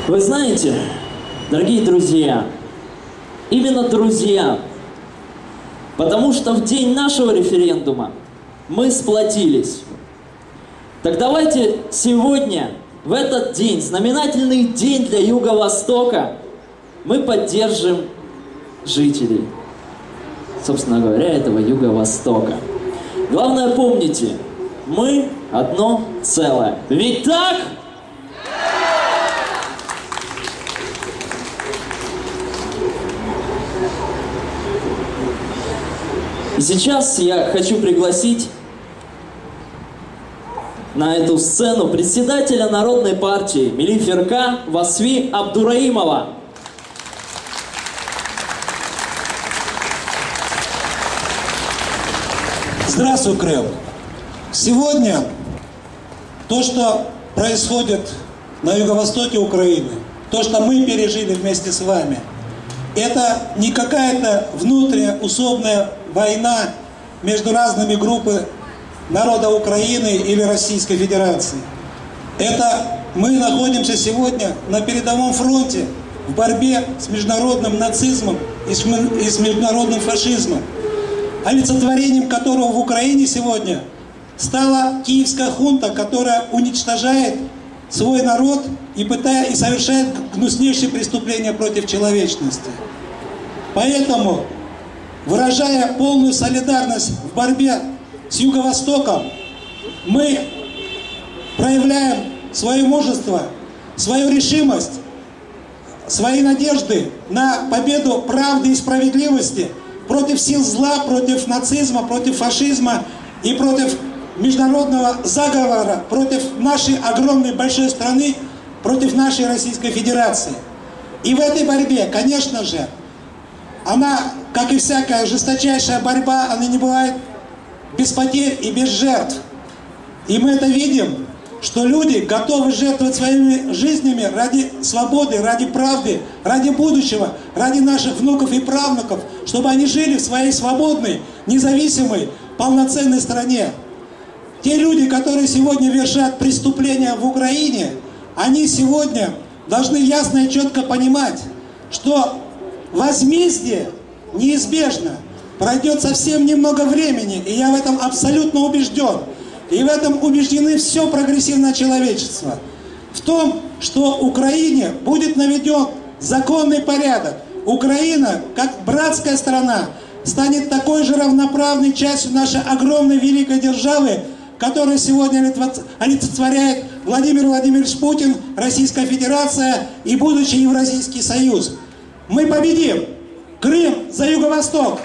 Вы знаете, дорогие друзья, именно друзья, потому что в день нашего референдума мы сплотились. Так давайте сегодня, в этот день, знаменательный день для Юго-Востока, мы поддержим жителей, собственно говоря, этого Юго-Востока. Главное, помните, мы одно целое. Ведь так? И сейчас я хочу пригласить на эту сцену председателя Народной партии Милли Ферка Васви Абдураимова. Здравствуй, Крым! Сегодня то, что происходит на юго-востоке Украины, то, что мы пережили вместе с вами, это не какая-то внутренняя усобная война между разными группами народа Украины или Российской Федерации. Это мы находимся сегодня на передовом фронте в борьбе с международным нацизмом и с международным фашизмом, олицетворением которого в Украине сегодня стала киевская хунта, которая уничтожает свой народ и совершает гнуснейшие преступления против человечности. Поэтому, выражая полную солидарность в борьбе с Юго-Востоком, мы проявляем свое мужество, свою решимость, свои надежды на победу правды и справедливости против сил зла, против нацизма, против фашизма и против международного заговора, против нашей огромной большой страны, против нашей Российской Федерации. И в этой борьбе, конечно же, она, как и всякая жесточайшая борьба, она не бывает без потерь и без жертв. И мы это видим, что люди готовы жертвовать своими жизнями ради свободы, ради правды, ради будущего, ради наших внуков и правнуков, чтобы они жили в своей свободной, независимой, полноценной стране. Те люди, которые сегодня вершат преступления в Украине, они сегодня должны ясно и четко понимать, что возмездие неизбежно. Пройдет совсем немного времени, и я в этом абсолютно убежден. И в этом убеждены все прогрессивное человечество. В том, что Украине будет наведен законный порядок. Украина, как братская страна, станет такой же равноправной частью нашей огромной великой державы, которую сегодня олицетворяет Владимир Владимирович Путин, Российская Федерация и будущий Евразийский Союз. Мы победим! Крым за Юго-Восток!